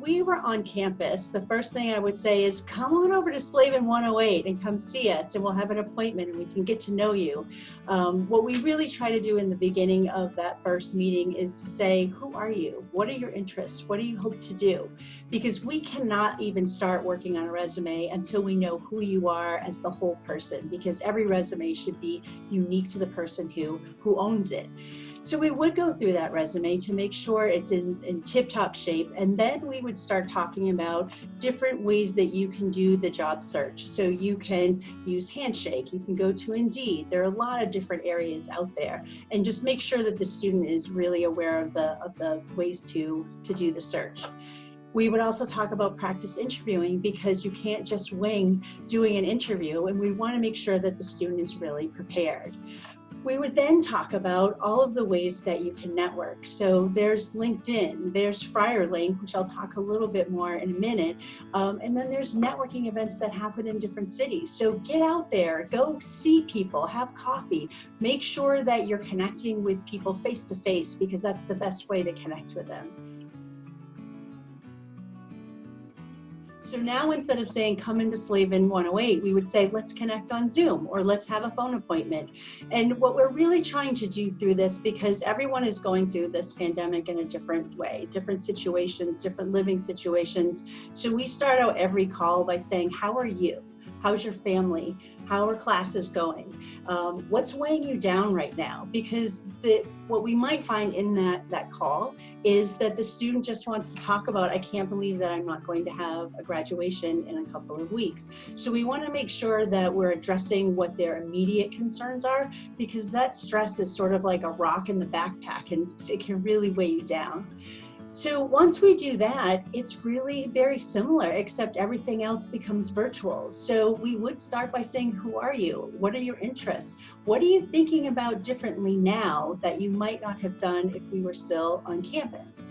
we were on campus, the first thing I would say is come on over to Slavin 108 and come see us, and we'll have an appointment and we can get to know you. What we really try to do in the beginning of that first meeting is to say, who are you? What are your interests? What do you hope to do? Because we cannot even start working on a resume until we know who you are as the whole person, because every resume should be unique to the person who owns it. So we would go through that resume to make sure it's in tip-top shape, and then we would start talking about different ways that you can do the job search. So you can use Handshake, you can go to Indeed. There are a lot of different areas out there, and just make sure that the student is really aware of the ways to do the search. We would also talk about practice interviewing, because you can't just wing doing an interview, and we want to make sure that the student is really prepared. We would then talk about all of the ways that you can network. So there's LinkedIn, there's FriarLink, which I'll talk a little bit more in a minute, and then there's networking events that happen in different cities. So get out there, go see people, have coffee, make sure that you're connecting with people face to face, because that's the best way to connect with them. So now, instead of saying come into Slavin 108, we would say let's connect on Zoom, or let's have a phone appointment. And what we're really trying to do through this, because everyone is going through this pandemic in a different way, different situations, different living situations. So we start out every call by saying, how are you? How's your family? How are classes going? What's weighing you down right now? Because what we might find in that call is that the student just wants to talk about, I can't believe that I'm not going to have a graduation in a couple of weeks. So we want to make sure that we're addressing what their immediate concerns are, because that stress is sort of like a rock in the backpack, and it can really weigh you down. So once we do that, it's really very similar, except everything else becomes virtual. So we would start by saying, who are you? What are your interests? What are you thinking about differently now that you might not have done if we were still on campus?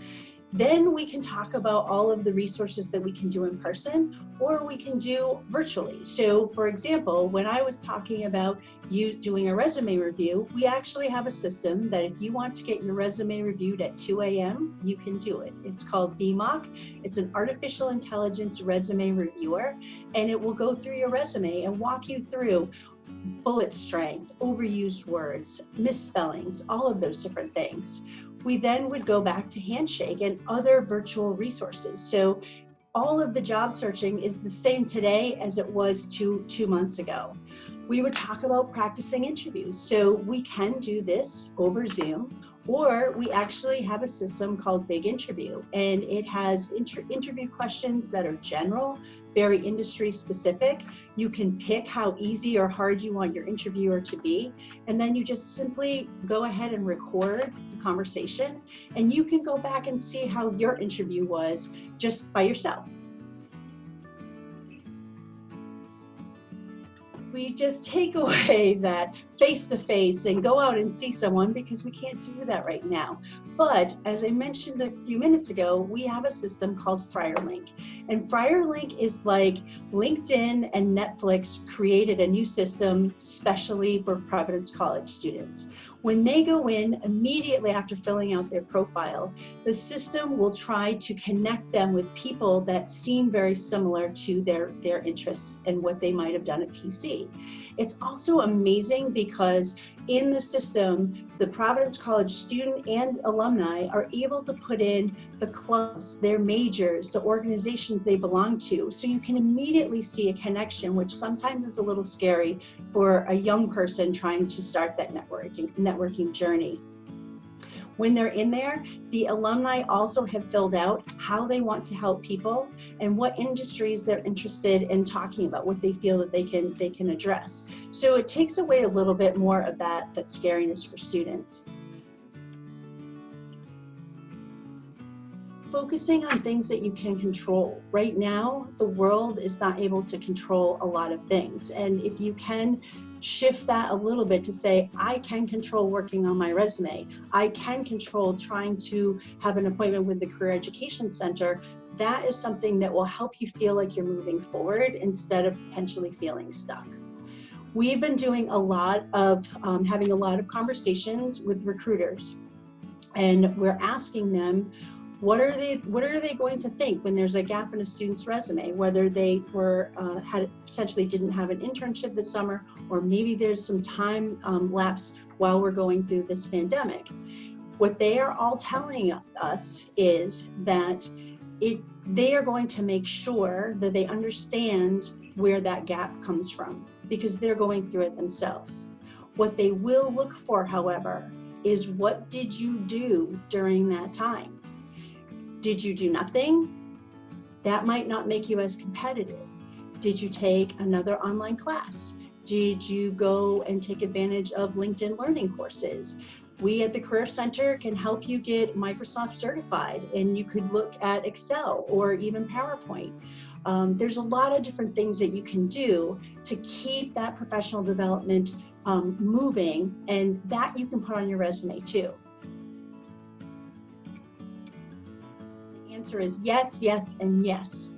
Then we can talk about all of the resources that we can do in person, or we can do virtually. So for example, when I was talking about you doing a resume review, we actually have a system that if you want to get your resume reviewed at 2 a.m., you can do it. It's called BMOC. It's an artificial intelligence resume reviewer, and it will go through your resume and walk you through bullet strength, overused words, misspellings, all of those different things. We then would go back to Handshake and other virtual resources. So all of the job searching is the same today as it was two months ago. We would talk about practicing interviews. So we can do this over Zoom, or we actually have a system called Big Interview, and it has interview questions that are general, very industry specific. You can pick how easy or hard you want your interviewer to be, and then you just simply go ahead and record the conversation, and you can go back and see how your interview was just by yourself. We just take away that face-to-face and go out and see someone, because we can't do that right now. But as I mentioned a few minutes ago, we have a system called FriarLink. And FriarLink is like LinkedIn and Netflix created a new system specially for Providence College students. When they go in immediately after filling out their profile, the system will try to connect them with people that seem very similar to their interests and what they might have done at PC. It's also amazing because in the system, the Providence College student and alumni are able to put in the clubs, their majors, the organizations they belong to. So you can immediately see a connection, which sometimes is a little scary for a young person trying to start that networking journey. When they're in there, the alumni also have filled out how they want to help people and what industries they're interested in talking about, what they feel that they can address. So it takes away a little bit more of that scariness for students. Focusing on things that you can control. Right now, the world is not able to control a lot of things. And if you can shift that a little bit to say, I can control working on my resume, I can control trying to have an appointment with the Career Education Center, that is something that will help you feel like you're moving forward instead of potentially feeling stuck. We've been doing a lot of, having a lot of conversations with recruiters, and we're asking them, What are they going to think when there's a gap in a student's resume, whether they were potentially didn't have an internship this summer, or maybe there's some time lapse while we're going through this pandemic. What they are all telling us is that they are going to make sure that they understand where that gap comes from, because they're going through it themselves. What they will look for, however, is what did you do during that time? Did you do nothing? That might not make you as competitive. Did you take another online class? Did you go and take advantage of LinkedIn learning courses? We at the Career Center can help you get Microsoft certified, and you could look at Excel or even PowerPoint. There's a lot of different things that you can do to keep that professional development moving, and that you can put on your resume too. The answer is yes, yes, and yes.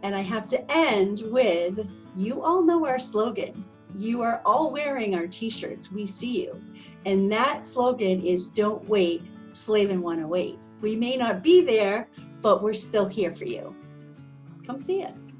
And I have to end with, you all know our slogan. You are all wearing our t-shirts. We see you. And that slogan is, don't wait, slave in 108. We may not be there, but we're still here for you. Come see us.